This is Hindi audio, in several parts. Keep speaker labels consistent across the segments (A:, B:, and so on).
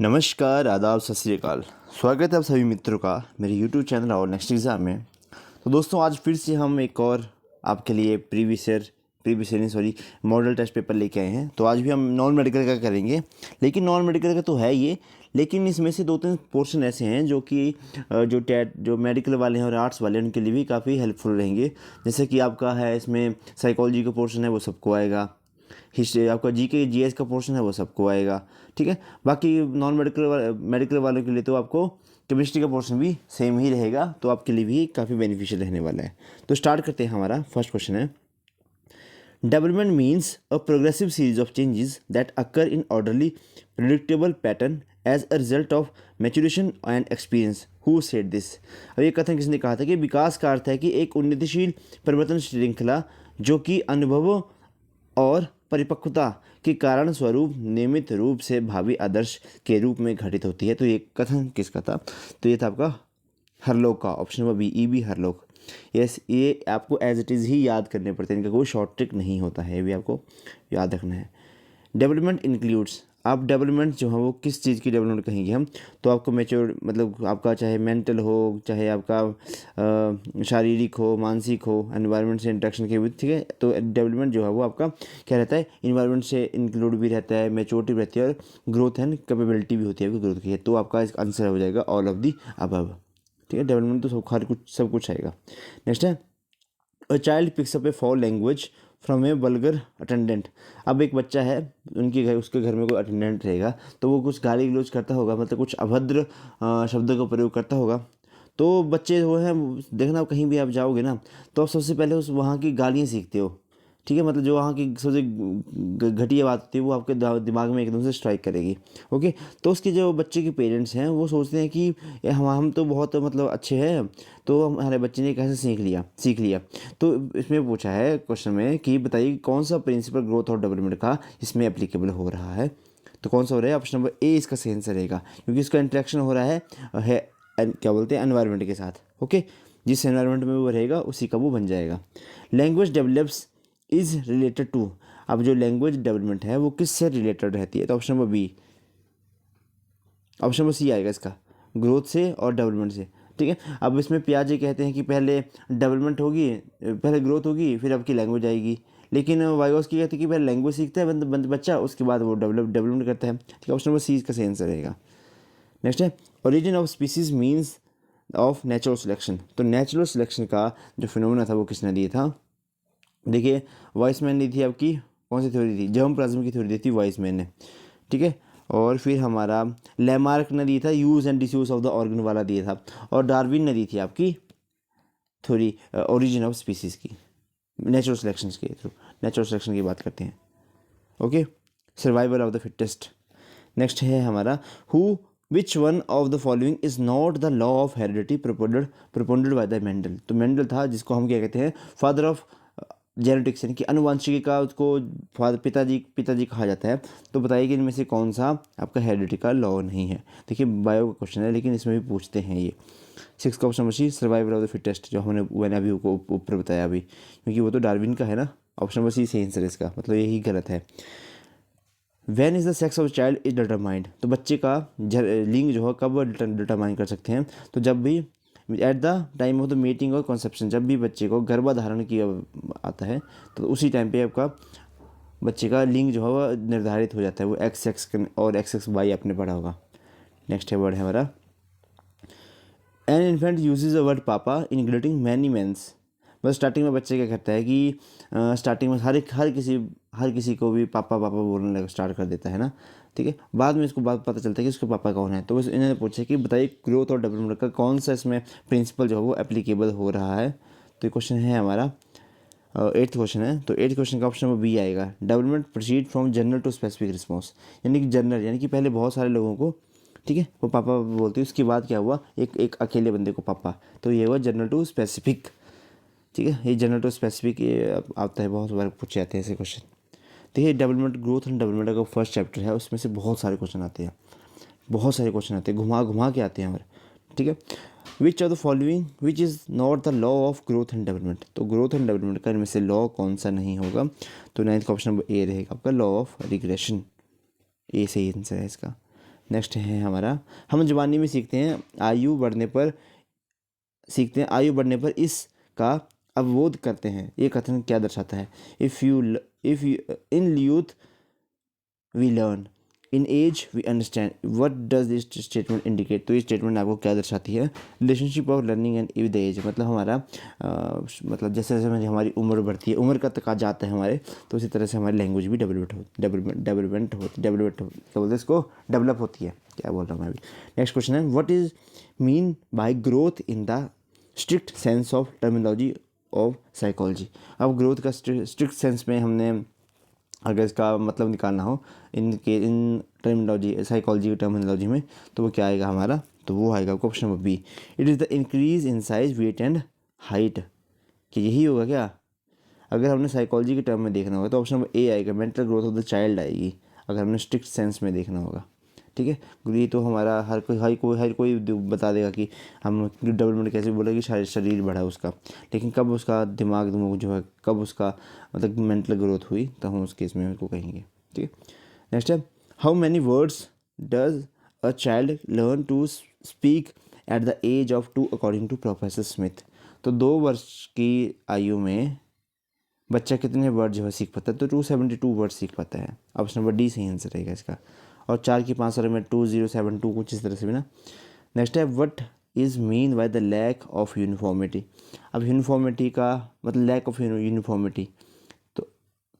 A: नमस्कार, आदाब, सत श्री अकाल। स्वागत है आप सभी मित्रों का मेरे YouTube चैनल और नेक्स्ट एग्ज़ाम में। तो दोस्तों, आज फिर से हम एक और आपके लिए प्रीवियस मॉडल टेस्ट पेपर लेके आए हैं। तो आज भी हम नॉन मेडिकल का करेंगे, लेकिन नॉन मेडिकल का तो है ये, लेकिन इसमें से 2-3 पोर्शन ऐसे हैं जो कि जो मेडिकल वाले हैं और आर्ट्स वाले हैं उनके लिए भी काफ़ी हेल्पफुल रहेंगे। जैसे कि आपका है, इसमें साइकोलॉजी का पोर्शन है वो सबको आएगा, हिस्ट्री आपका जीएस का पोर्शन है वो सबको आएगा, ठीक है। बाकी नॉन मेडिकल वालों के लिए तो आपको केमिस्ट्री का पोर्शन भी सेम ही रहेगा, तो आपके लिए भी काफ़ी बेनिफिशियल रहने वाला है। तो स्टार्ट करते हैं। हमारा फर्स्ट क्वेश्चन है, development means a progressive series of changes that occur in orderly predictable pattern as a result of maturation and experience. Who said this? अब ये कथन किसने कहा था कि विकास का अर्थ है कि एक उन्नतिशील परिवर्तन श्रृंखला जो कि अनुभवों और परिपक्वता के कारण स्वरूप नियमित रूप से भावी आदर्श के रूप में घटित होती है। तो ये कथन किसका था? तो ये था आपका हरलोक का, ऑप्शन नंबर बी, ई.बी. हरलोक। यस, ये आपको एज इट इज़ ही याद करने पड़ते हैं, इनका कोई शॉर्ट ट्रिक नहीं होता है, ये भी आपको याद रखना है। डेवलपमेंट इंक्लूड्स, आप डेवलपमेंट जो है वो किस चीज़ की डेवलपमेंट कहेंगे हम? तो आपको मैच्योर मतलब आपका चाहे मेंटल हो, चाहे आपका शारीरिक हो, मानसिक हो, एनवायरनमेंट से इंटरेक्शन के भी, ठीक है। तो डेवलपमेंट जो है वो आपका क्या रहता है? इन्वायरमेंट से इंक्लूड भी रहता है, मैच्योरिटी रहती है और ग्रोथ एंड कैपेबिलिटी भी होती है आपकी ग्रोथ की है। तो आपका इसका आंसर हो जाएगा ऑल ऑफ दी अबव, ठीक है। डेवलपमेंट तो सब कुछ आएगा। नेक्स्ट है, a child picks up A fall language from A vulgar attendant. अब एक बच्चा है, उसके घर में कोई अटेंडेंट रहेगा, तो वो कुछ गाली गलौज करता होगा, मतलब कुछ अभद्र शब्दों का प्रयोग करता होगा। तो बच्चे वो हैं, देखना कहीं भी आप जाओगे ना, तो आप सबसे पहले उस वहाँ की गालियाँ सीखते हो, ठीक है। मतलब जो वहाँ की सबसे घटिया बात होती है वो आपके दिमाग में एकदम से स्ट्राइक करेगी, ओके। तो उसके जो बच्चे के पेरेंट्स हैं वो सोचते हैं कि हम तो बहुत मतलब अच्छे हैं, तो हमारे बच्चे ने कैसे सीख लिया। तो इसमें पूछा है क्वेश्चन में कि बताइए कौन सा प्रिंसिपल ग्रोथ और डेवलपमेंट का इसमें एप्लीकेबल हो रहा है। तो कौन सा हो रहा है? ऑप्शन नंबर ए इसका सही आंसर रहेगा, क्योंकि इसका इंटरेक्शन हो रहा है क्या बोलते हैं, एनवायरनमेंट के साथ, ओके। जिस एनवायरनमेंट में वो रहेगा उसी का वो बन जाएगा। Language develops is related to, अब जो लैंग्वेज डेवलपमेंट है वो किससे रिलेटेड रहती है? तो option number B, option number C आएगा इसका, ग्रोथ से और डेवलपमेंट से, ठीक है। अब इसमें पियाजे कहते हैं कि पहले डेवलपमेंट होगी, पहले ग्रोथ होगी, फिर आपकी लैंग्वेज आएगी। लेकिन वाइगोस्की कहते हैं कि पहले लैंग्वेज सीखता है बच्चा, उसके बाद वो डेवलपमेंट करता है, ठीक है। ऑप्शन नंबर सी इसका सही आंसर रहेगा। नेक्स्ट है, origin of species means of natural selection. तो नेचुरल सिलेक्शन का जो फिनोमेना था वो किसने दिया था? देखिए, वाइसमैन ने थी आपकी, कौन सी थ्योरी थी? जर्म प्लाज्म की थ्योरी दी थी वाइसमैन ने, ठीक है। और फिर हमारा लैमार्क ने दिया था use and disuse of the organ वाला दिया था, और डार्विन ने दी थी आपकी थ्योरी ओरिजिन ऑफ स्पीसीज की, नेचुरल सिलेक्शन के थ्रू। नेचुरल सिलेक्शन की बात करते हैं, okay. Survival of the fittest. Next है हमारा, which one of the following is not the law of heredity propounded by the Mendel. तो मेंडल था जिसको हम क्या कहते हैं, फादर ऑफ जेनेटिक्स, यानी कि अनुवांशिकी का उसको पिताजी कहा जाता है। तो बताइए कि इनमें से कौन सा आपका हेरिडिटी का लॉ नहीं है? देखिए, बायो का क्वेश्चन है, लेकिन इसमें भी पूछते हैं ये। 6 का option machine survival of the fittest, जो मैंने अभी ऊपर बताया अभी, क्योंकि वो तो डार्विन का है ना। ऑप्शन नंबर सी सही आंसर इसका, मतलब यही गलत है। Van is the sex of child is determined. तो बच्चे का लिंग जो है कब डिटरमाइन कर सकते हैं? तो जब भी at the time of the meeting और कॉन्सेप्शन, जब भी बच्चे को गर्भाधारण की आता है, तो उसी टाइम पे आपका बच्चे का लिंग जो है वह निर्धारित हो जाता है। वो एक्स और एक्स वाई आपने पढ़ा होगा। नेक्स्ट है वर्ड है हमारा, an infant usage a word पापा इन ग्रीटिंग मैनी मेंस। बस स्टार्टिंग में बच्चे क्या करता है कि स्टार्टिंग में हर किसी को भी पापा पापा बोलने लगा, स्टार्ट कर देता है ना, ठीक है। बाद में इसको बात पता चलता है कि उसके पापा कौन है। तो बस इन्होंने पूछा कि बताइए ग्रोथ और डेवलपमेंट का कौन सा इसमें प्रिंसिपल जो है वो एप्लीकेबल हो रहा है। तो ये क्वेश्चन है हमारा 8th क्वेश्चन है। तो 8th क्वेश्चन का ऑप्शन नंबर बी आएगा, development proceed from general to specific response. यानी कि जनरल, यानी कि पहले बहुत सारे लोगों को, ठीक है, वो पापा बोलते हैं, उसके बाद क्या हुआ, एक अकेले बंदे को पापा। तो ये हुआ जनरल टू स्पेसिफिक, ठीक है। ये जनरल टू स्पेसिफिक ये आता है, बहुत बार पूछे जाते हैं ऐसे क्वेश्चन। देखिए, डेवलपमेंट, ग्रोथ एंड डेवलपमेंट का फर्स्ट चैप्टर है, उसमें से बहुत सारे क्वेश्चन आते हैं, घुमा घुमा के आते हैं हमारे, ठीक है। विच of the following which is not the law of growth and development. तो ग्रोथ एंड डेवलपमेंट का इनमें से लॉ कौन सा नहीं होगा? तो 9th का ऑप्शन नंबर ए रहेगा आपका, लॉ ऑफ रिग्रेशन। ए सही आंसर है इसका। नेक्स्ट है हमारा, हम जवानी में सीखते हैं आयु बढ़ने पर इसका अवबोध करते हैं। ये कथन क्या दर्शाता है? If you in youth we learn, in age we understand, what does this statement indicate? तो ये स्टेटमेंट आपको क्या दर्शाती है? Relationship of learning and with the age, मतलब हमारा मतलब जैसे जैसे हमारी उम्र बढ़ती है, उम्र का तक जाता है हमारे, तो उसी तरह से हमारी लैंग्वेज भी डेवलप होती है। क्या बोल रहा हूँ मैं अभी? नेक्स्ट क्वेश्चन है, what is mean by growth in the strict sense of terminology of psychology? अब ग्रोथ का स्ट्रिक्ट सेंस में हमने अगर इसका मतलब निकालना हो इन टर्मिनोलॉजी, साइकोलॉजी की टर्मिनोलॉजी में, तो वो क्या आएगा हमारा? तो वो आएगा option number B, it is the increase in size, weight and height. कि यही होगा क्या? अगर हमने साइकोलॉजी के टर्म में देखना होगा तो ऑप्शन नंबर ए आएगा, mental growth of the child आएगी, अगर हमने स्ट्रिक्ट सेंस में देखना होगा। ठीक है, ये तो हमारा हर कोई बता देगा कि हम डेवलपमेंट कैसे बोले कि शरीर बढ़ा उसका, लेकिन कब उसका दिमाग जो है, कब उसका मतलब मेंटल ग्रोथ हुई, तो हम उस केस में उसको कहेंगे। ठीक है, नेक्स्ट है, how many words does a child learn to speak at the age of 2 according to professor Smith? तो 2 वर्ष की आयु में बच्चा कितने वर्ड जो है सीख पाता है? तो 272 वर्ड सीख पाता है। ऑप्शन नंबर डी सही आंसर रहेगा इसका। और 4 की 5 में 2072 कुछ इस तरह से भी ना। नेक्स्ट है, what is mean by the lack of uniformity? अब यूनिफॉर्मिटी का मतलब लैक ऑफ यूनिफॉर्मिटी,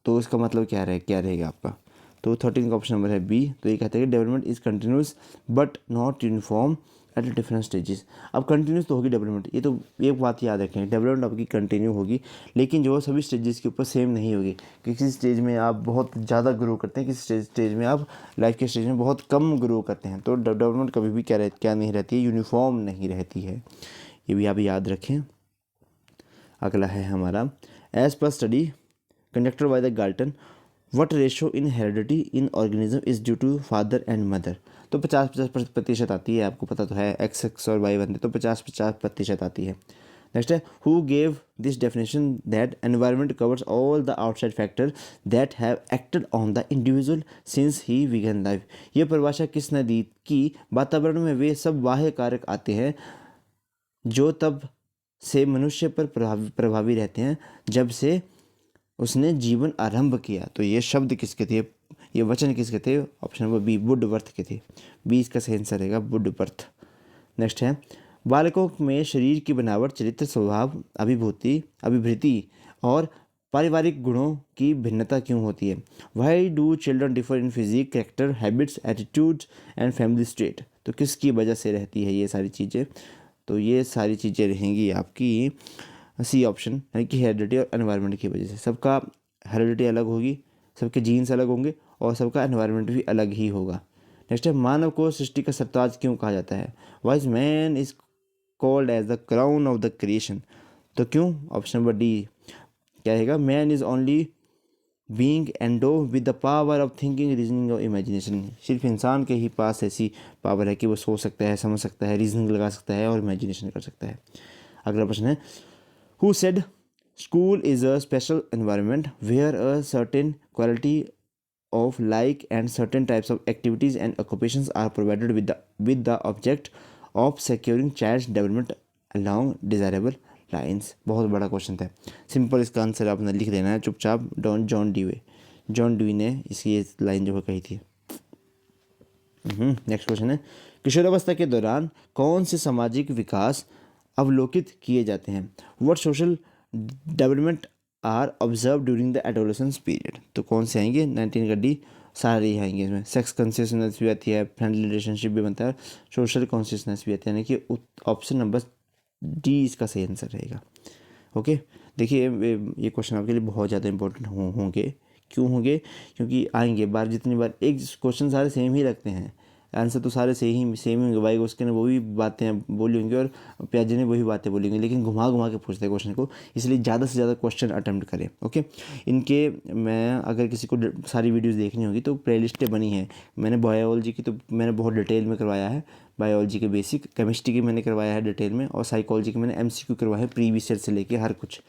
A: तो इसका मतलब क्या रहेगा आपका? तो 13 का ऑप्शन नंबर है बी। तो ये कहते हैं कि development is continuous but not uniform at different stages. अब कंटिन्यूस तो होगी डेवलपमेंट, ये तो एक बात याद रखें, डेवलपमेंट आपकी कंटिन्यू होगी, लेकिन जो सभी स्टेजेस के ऊपर सेम नहीं होगी। किसी स्टेज में आप बहुत ज़्यादा ग्रो करते हैं, किसी स्टेज में आप लाइफ के स्टेज में बहुत कम ग्रो करते हैं। तो डेवलपमेंट कभी भी क्या नहीं रहती है? यूनिफॉर्म नहीं रहती है। ये भी आप याद रखें। अगला है हमारा, एज पर study conducted by the Galton, what ratio in heredity in organism is due to father and mother? तो 50% आती है, आपको पता तो है, एक्स और वाई बनते, तो 50% आती है। नेक्स्ट है, who gave this definition that environment covers all the outside factor that have acted on the individual since he began life? ये परिभाषा किसने दी कि वातावरण में वे सब बाह्य कारक आते हैं जो तब से मनुष्य पर प्रभावी रहते हैं जब से उसने जीवन आरंभ किया? तो ये शब्द किसके थे, ये वचन किसके थे? ऑप्शन नंबर बी, वुडवर्थ के थे। 20 का सही आंसर रहेगा वुडवर्थ। नेक्स्ट है, बालकों में शरीर की बनावट, चरित्र, स्वभाव, अभिवृत्ति और पारिवारिक गुणों की भिन्नता क्यों होती है? Why do children differ in physique, character, habits, attitudes and family state? तो किसकी वजह से रहती है ये सारी चीज़ें? तो ये सारी चीज़ें रहेंगी आपकी सी ऑप्शन, यानी कि हेरिडिटी और एनवायरनमेंट की वजह से। सबका हेरिडिटी अलग होगी, सबके जीन्स अलग होंगे और सबका एनवायरनमेंट भी अलग ही होगा। नेक्स्ट है, मानव को सृष्टि का सरताज क्यों कहा जाता है? Wise man is called as the crown of the creation? तो क्यों? ऑप्शन नंबर डी क्या रहेगा, man is only being endowed with the power of thinking, reasoning और इमेजिनेशन। सिर्फ इंसान के ही पास ऐसी पावर है कि वो सोच सकता है, समझ सकता है, रीजनिंग लगा सकता है और इमेजिनेशन कर सकता है। अगला प्रश्न है, who said school is a special environment where a certain quality of like and certain types of activities and occupations are provided with the object of securing child's development along desirable lines? बहुत बड़ा क्वेश्चन था, सिंपल इसका आंसर आपने लिख देना है चुपचाप। जॉन ड्यूई ने इसकी ये लाइन जो है कही थी। नेक्स्ट क्वेश्चन है, किशोरावस्था के दौरान कौन से सामाजिक विकास अवलोकित किए जाते हैं? What social development are observe during the adolescence period? तो कौन से आएंगे? 19 का डी, सारे ही आएंगे इसमें। सेक्स कॉन्शियसनेस भी आती है, फ्रेंडली रिलेशनशिप भी बनता है, सोशल कॉन्शियसनेस भी आती है, यानी कि ऑप्शन नंबर डी इसका सही आंसर रहेगा। ओके, देखिए ये क्वेश्चन आपके लिए बहुत ज़्यादा इंपॉर्टेंट होंगे। क्यों होंगे? क्योंकि आएंगे बार, जितनी बार एक क्वेश्चन सारे सेम ही लगते हैं, आंसर तो सारे सेम ही होंगे। भाई उसके ने वही बातें बोली होंगी और प्याजी ने वही बातें बोली होंगी, लेकिन घुमा के पूछते हैं क्वेश्चन को, इसलिए ज़्यादा से ज़्यादा क्वेश्चन अटेम्प्ट करें। ओके, इनके मैं अगर किसी को सारी वीडियोस देखनी होगी तो प्लेलिस्टें बनी हैं। मैंने बायोलॉजी की तो मैंने बहुत डिटेल में करवाया है, बायोलॉजी के बेसिक, केमिस्ट्री की मैंने करवाया है डिटेल में, और साइकोलॉजी के मैंने MCQ करवाया है प्रीवियस ईयर से लेके हर कुछ।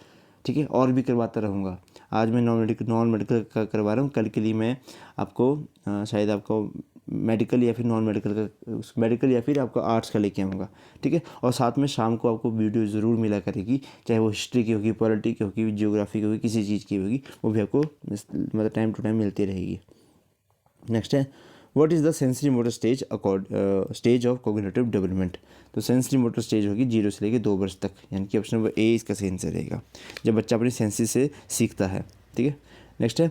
A: ठीक है, और भी करवाता रहूँगा। आज मैं नॉन मेडिकल का करवा रहा हूँ, कल के लिए मैं आपको शायद आपको मेडिकल या फिर नॉन मेडिकल का, मेडिकल या फिर आपका आर्ट्स का लेके आऊँगा, ठीक है। और साथ में शाम को आपको वीडियो ज़रूर मिला करेगी, चाहे वो हिस्ट्री की होगी, पॉलिटी की होगी, जियोग्राफी की होगी, किसी चीज़ की होगी, वो भी आपको मतलब टाइम टू टाइम मिलती रहेगी। नेक्स्ट है, what is the sensory motor stage stage of cognitive development. तो सेंसरी मोटर स्टेज होगी 0 से लेकर 2 वर्ष तक, यानी कि ऑप्शन नंबर ए इसका सही आंसर रहेगा, जब बच्चा अपनी सेंसेस से सीखता है, ठीक है। नेक्स्ट है,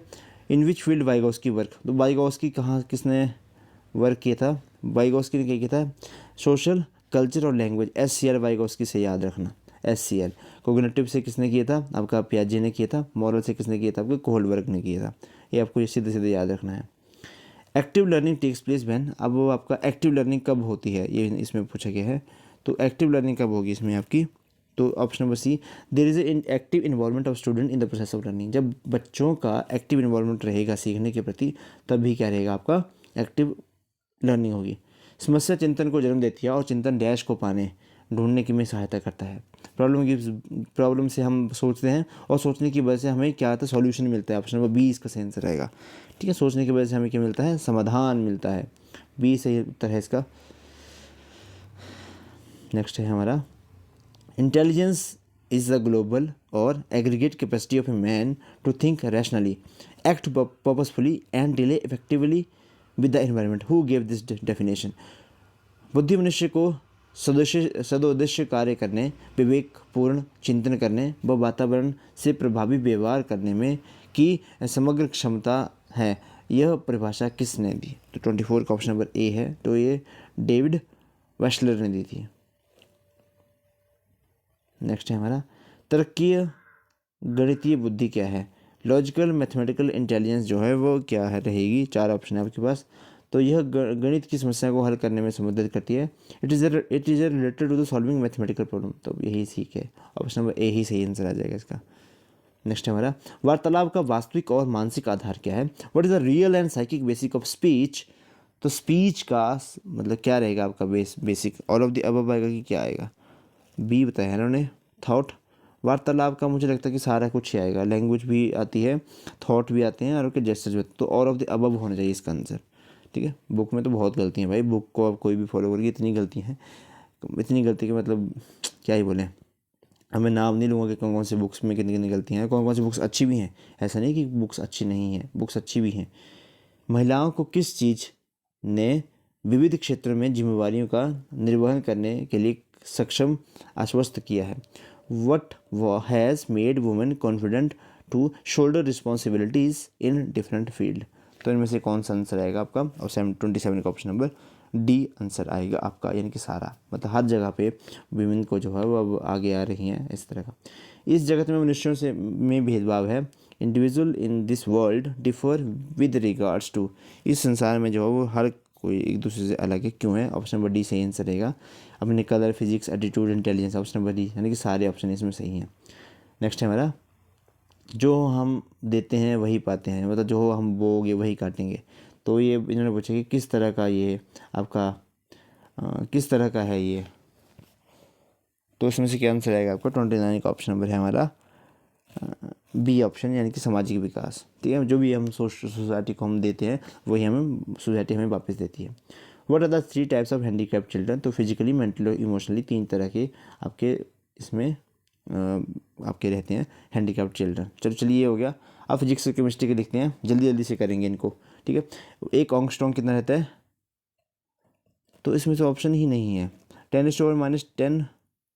A: इन विच फील्ड वाइगोस्की वर्क। तो वाइगोस्की कहाँ किसने वर्क किया था, वाइगोस्की ने क्या किया था, सोशल, कल्चर और लैंग्वेज, SCL वाइगोस्की से याद रखना, SCL। कोग्निटिव से किसने किया था, आपका पियाजे ने किया था। मॉरल से किसने किया था, आपके कोहलबर्ग ने किया था। ये आपको सीधे सीधे याद रखना है। Active learning takes place when, अब वो आपका एक्टिव लर्निंग कब होती है, ये इसमें पूछा गया है। तो एक्टिव लर्निंग कब होगी इसमें आपकी, तो option number C, there is a active involvement of student in the process of learning. जब बच्चों का एक्टिव इन्वॉल्वमेंट रहेगा सीखने के प्रति, तभी क्या रहेगा, आपका एक्टिव लर्निंग होगी। समस्या चिंतन को जन्म देती है और चिंतन डैश को पाने ढूंढने की में सहायता करता है। प्रॉब्लम से हम सोचते हैं और सोचने की वजह से हमें क्या आता है, सॉल्यूशन मिलता है। ऑप्शन नंबर बी इसका सही आंसर रहेगा, ठीक है। सोचने की वजह से हमें क्या मिलता है, समाधान मिलता है, बी सही उत्तर है इसका। नेक्स्ट है हमारा, इंटेलिजेंस इज द ग्लोबल और aggregate capacity of a man to think rationally, act purposefully and deal effectively with the environment, who gave this definition. बुद्धि मनुष्य को सदोद्देश्य कार्य करने, विवेकपूर्ण चिंतन करने व वातावरण से प्रभावी व्यवहार करने में की समग्र क्षमता है, यह परिभाषा किसने दी। तो 24 का ऑप्शन नंबर ए है, तो ये डेविड वेस्लर ने दी थी। नेक्स्ट है हमारा, तरक्कीय गणितीय बुद्धि क्या है। लॉजिकल मैथमेटिकल इंटेलिजेंस जो है वो क्या है रहेगी, 4 ऑप्शन है आपके पास। तो यह गणित की समस्या को हल करने में मदद करती है। It is related to the solving mathematical problem, तो यही सीख है, ऑप्शन नंबर ए ही सही आंसर आ जाएगा इसका। नेक्स्ट है हमारा, वार्तालाप का वास्तविक और मानसिक आधार क्या है। What is the real and psychic basic of speech. तो स्पीच का मतलब क्या रहेगा आपका basic, all of the above आएगा कि क्या आएगा, बी बताया इन्होंने, थॉट। वार्तालाप का मुझे लगता है कि सारा कुछ ही आएगा, लैंग्वेज भी आती है, थॉट भी आते हैं और उनके जेस्चर्स भी आते हैं, तो ऑल ऑफ द अबव होना चाहिए इसका आंसर, ठीक है। बुक में तो बहुत गलती है भाई, बुक को अब कोई भी फॉलो करेगी, इतनी गलती है, इतनी गलती कि मतलब क्या ही बोलें। अब मैं नाम नहीं लूँगा कि कौन कौन सी बुक्स में कितनी कितनी गलतियाँ हैं, कौन कौन सी बुक्स अच्छी भी हैं, ऐसा नहीं कि बुक्स अच्छी नहीं हैं, बुक्स अच्छी भी हैं। महिलाओं को किस चीज़ ने विविध क्षेत्रों में जिम्मेवारियों का निर्वहन करने के लिए सक्षम आश्वस्त किया है। What has made women confident to shoulder responsibilities in different field. तो इनमें से कौन सा आंसर आएगा आपका, और 27 का ऑप्शन नंबर डी आंसर आएगा आपका, यानी कि सारा, मतलब हर जगह पे विमेन को जो है वो अब आगे आ रही हैं इस तरह का। इस जगत में मनुष्यों से में भेदभाव है, individual in this world differ with regards to. इस संसार में जो है वो हर कोई एक दूसरे से अलग है, क्यों है, ऑप्शन नंबर डी सही आंसर रहेगा। अपने colour, physics, attitude, intelligence, option number D, यानी कि सारे ऑप्शन इसमें सही हैं। नेक्स्ट है हमारा, जो हम देते हैं वही पाते हैं, मतलब जो हम बोओगे वही काटेंगे। तो ये इन्होंने पूछा कि किस तरह का ये आपका किस तरह का है ये, तो इसमें से क्या आंसर आएगा आपका, 29 का ऑप्शन नंबर है हमारा बी ऑप्शन, यानी कि सामाजिक विकास, ठीक है। जो भी हम सोसाइटी को हम देते हैं वही हमें सोसाइटी हमें वापस देती है। What are the 3 types of handicapped children. तो फिजिकली, मेंटली, इमोशनली 3 तरह के आपके इसमें आपके रहते हैं हैंडीकैप्ड चिल्ड्रन। चलो चलिए ये हो गया। अब फिजिक्स और केमिस्ट्री के लिखते हैं, जल्दी जल्दी से करेंगे इनको, ठीक है। एक एंगस्ट्रॉम कितना रहता है, तो इसमें तो ऑप्शन ही नहीं है, 10⁻⁻10,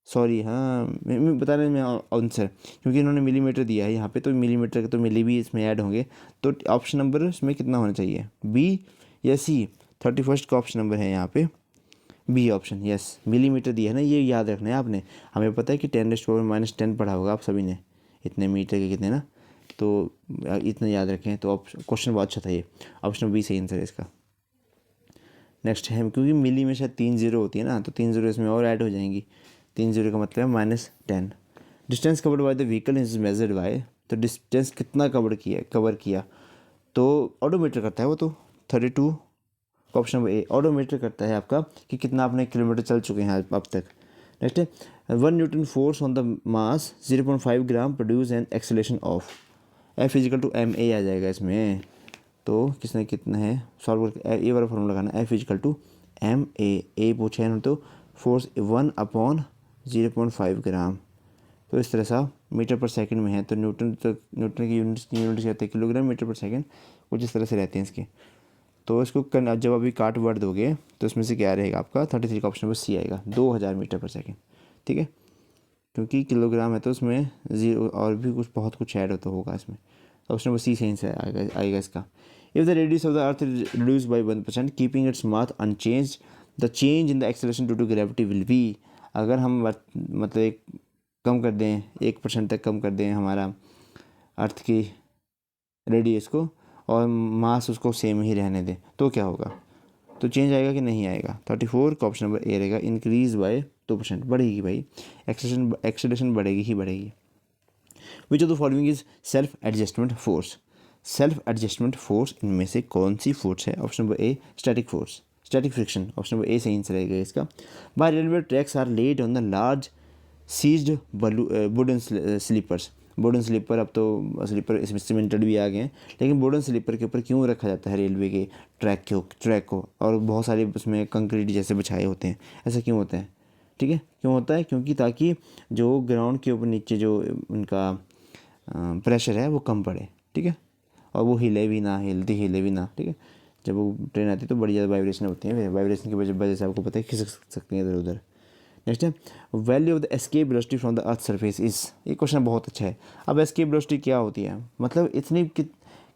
A: सॉरी हाँ मैं बता रहे हैं मैं आंसर, क्योंकि इन्होंने मिलीमीटर दिया है यहाँ पे, तो मिलीमीटर के तो मिली भी इसमें ऐड होंगे, तो ऑप्शन नंबर इसमें कितना होना चाहिए, बी या सी। 31 का ऑप्शन नंबर है यहाँ पे बी ऑप्शन, यस, मिलीमीटर दिया है ना, ये याद रखना है आपने। हमें पता है कि 10⁻⁻10 पढ़ा होगा आप सभी ने, इतने मीटर के कितने ना, तो इतना याद रखें। तो क्वेश्चन बहुत अच्छा था ये, ऑप्शन बी सही आंसर है इसका। नेक्स्ट है, क्योंकि मिली में शायद 3 जीरो होती है ना, तो 3 जीरो इसमें और ऐड हो जाएंगी, 3 जीरो का मतलब है -10। Distance covered by the vehicle is measured by, तो डिस्टेंस कितना कवर किया तो ऑडोमीटर करता है वो, तो 32 का ऑप्शन नंबर ए ऑडोमीटर करता है आपका, कि कितना आपने किलोमीटर चल चुके हैं अब तक। नेक्स्ट है, 1 Newton force on the mass 0.5 gram produce an acceleration of, F = ma आ जाएगा इसमें, तो किसने कितना है सॉल्व करके ए वाला फॉर्मूला लगाना, F equal to M A पूछा है ना, तो फोर्स 1/0.5 ग्राम। तो इस तरह से मीटर पर सेकंड में है, तो न्यूटन की यूनिट कहते हैं किलोग्राम मीटर पर सेकंड, कुछ इस तरह से रहते हैं इसके। तो इसको जब अभी काट वर्ड दोगे तो इसमें से क्या रहेगा आपका 33 का ऑप्शन नंबर सी आएगा, 2000 मीटर पर सेकंड। ठीक है, क्योंकि किलोग्राम है तो उसमें जीरो और भी कुछ बहुत कुछ ऐड होता होगा इसमें, तो ऑप्शन नंबर सी सही से आएगा इसका। If the radius of the earth reduce by 1% keeping its mass unchange the change in the acceleration due to gravity will be, अगर हम मतलब कम कर दें 1% तक कम कर दें हमारा अर्थ की रेडियस को और मास उसको सेम ही रहने दें तो क्या होगा, तो चेंज आएगा कि नहीं आएगा। 34 का ऑप्शन नंबर ए रहेगा, इंक्रीज बाय 2%, बढ़ेगी भाई, एक्सेलरेशन बढ़ेगी ही बढ़ेगी। Which of the following is self adjustment force, self adjustment force इनमें से कौन सी फोर्स है, option number A static force, static friction, option number A सही आंसर रहेगा इसका। Why railway tracks are laid on the large sized wooden sleepers, wooden sleeper, अब तो स्लीपर इसमें सीमेंटेड भी आ गए हैं, लेकिन वुडन स्लीपर के ऊपर क्यों रखा जाता है रेलवे के ट्रैक को, और बहुत सारे उसमें कंक्रीट जैसे बिछाए होते हैं, ऐसा क्यों होता है। ठीक है, क्यों होता है, क्योंकि ताकि जो ग्राउंड के ऊपर नीचे जो उनका प्रेशर है वो कम पड़े। ठीक है, और वो हिले भी ना, ठीक है, जब वो ट्रेन आती है तो बड़ी ज़्यादा वाइब्रेशन होती है, वाइब्रेशन की वजह से आपको पता है खिसक सकती है इधर उधर। नेक्स्ट है value of the escape velocity from the earth surface is, ये क्वेश्चन बहुत अच्छा है। अब एस्केप वेलोसिटी क्या होती है, मतलब इतनी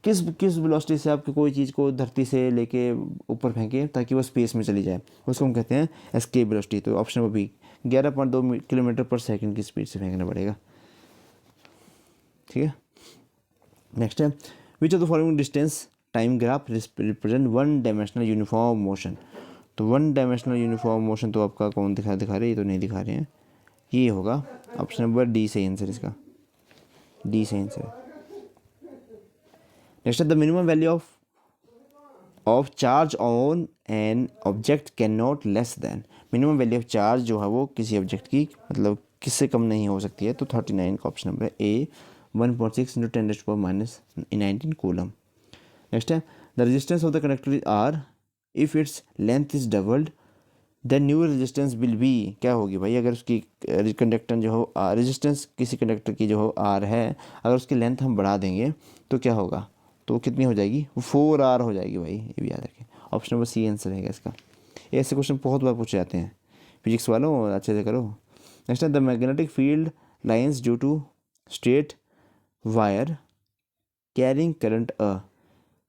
A: किस वेलोसिटी से आपकी कोई चीज़ को धरती से लेके ऊपर फेंके ताकि वो स्पेस में चली जाए, उसको हम कहते हैं एस्केप वेलोसिटी। तो ऑप्शन नंबर बी 11.2 किलोमीटर पर सेकंड की स्पीड से फेंकना पड़ेगा। ठीक है, नेक्स्ट है विच of the following distance time graph represent one dimensional uniform motion, तो वन डायमेंशनल यूनिफॉर्म मोशन तो आपका कौन दिखा रहे हैं, ये तो नहीं दिखा रहे हैं, ये होगा ऑप्शन नंबर डी सही आंसर इसका, डी सही answer. Next the minimum value of charge on an object can not less than, minimum value of charge जो है वो किसी ऑब्जेक्ट की मतलब किससे कम नहीं हो सकती है, तो 39 का ऑप्शन नंबर है ए 1.6 × 10⁻19 कूलम। नेक्स्ट है the resistance of the conductor is R if its length is doubled then new resistance will be, क्या होगी भाई, अगर उसकी कंडक्टर जो हो रेजिस्टेंस किसी कंडक्टर की जो हो आर है, अगर उसकी लेंथ हम बढ़ा देंगे तो क्या होगा, तो कितनी हो जाएगी, 4R हो जाएगी भाई, ये भी याद रखें, ऑप्शन नंबर सी आंसर रहेगा इसका। ऐसे क्वेश्चन बहुत बार पूछे जाते हैं, फिजिक्स वालों अच्छे से करो। नेक्स्ट है the magnetic field lines due to straight wire carrying current a,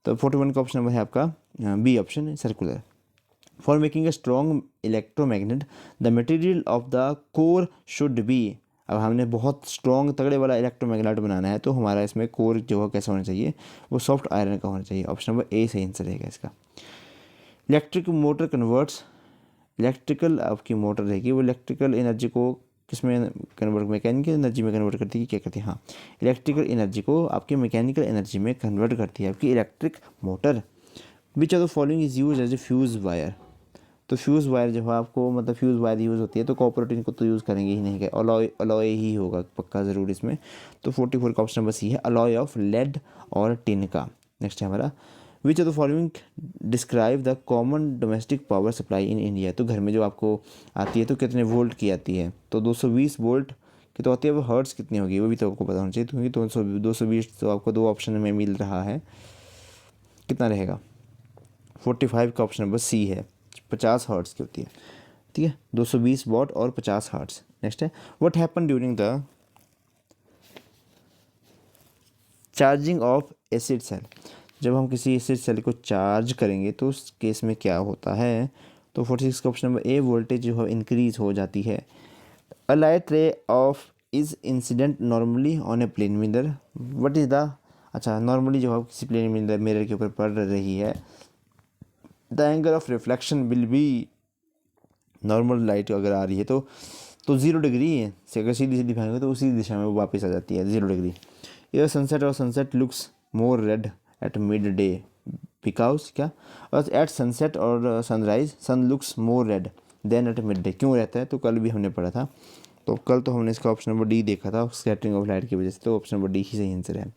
A: तो 41 का ऑप्शन नंबर है आपका B option circular. For making a strong electromagnet the material of the core should be, अब हमने बहुत स्ट्रॉन्ग तगड़े वाला इलेक्ट्रोमैग्नेट बनाना है तो हमारा इसमें कोर जो है कैसा होना चाहिए, वो सॉफ्ट आयरन का होना चाहिए, ऑप्शन नंबर ए सही आंसर रहेगा इसका। इलेक्ट्रिक मोटर कन्वर्ट्स, इलेक्ट्रिकल आपकी मोटर रहेगी वो इलेक्ट्रिकल एनर्जी को किस में कन्वर्ट, मैकेनिकल एनर्जी में कन्वर्ट करती है, क्या करती है, हाँ इलेक्ट्रिकल एनर्जी को आपकी मैकेनिकल एनर्जी में कन्वर्ट करती है आपकी electric motor. Which of the following is use as a fuse wire, तो फ्यूज़ वायर जो है आपको मतलब फ्यूज़ वायर यूज़ होती है तो कॉपर टिन को तो यूज़ करेंगे ही नहीं, अलॉय ही होगा पक्का ज़रूर इसमें, तो 44 का ऑप्शन नंबर सी है अलॉय ऑफ लेड और टिन का। नेक्स्ट है हमारा विच of the following describe the common domestic power supply in India, तो घर में जो आपको आती है तो कितने वोल्ट की आती है, तो 220 वोल्ट की तो आती है, वो हर्ट्स कितनी होगी वो भी तो आपको पता होना चाहिए, क्योंकि 220 तो आपको दो ऑप्शन में मिल रहा है, कितना रहेगा, 45 का ऑप्शन नंबर सी है, 50 हर्ट्स की होती है। ठीक है, 220 वॉट और 50 हर्ट्स। नेक्स्ट है what happen during the charging of acid cell, जब हम किसी एसिड सेल को चार्ज करेंगे तो उस केस में क्या होता है, तो 46 का ऑप्शन नंबर ए वोल्टेज जो है इंक्रीज हो जाती है। A light ray of is incident normally on a plane mirror, what is the, अच्छा नॉर्मली जो है किसी प्लेन मिरर के ऊपर पड़ रही है, the angle of reflection will be, normal light अगर आ रही है तो 0 डिग्री है से अगर सीधी सीधी फेंकोगे तो उसी दिशा में वो वापस आ जाती है 0 डिग्री। यह सनसेट और sunset looks more red at mid day because क्या, और एट सनसेट और sunrise sun looks more red than at mid day, क्यों रहता है, तो कल भी हमने पढ़ा था, तो कल तो हमने इसका ऑप्शन नंबर डी देखा था स्कैटरिंग ऑफ लाइट की वजह से, तो ऑप्शन नंबर डी ही सही आंसर है।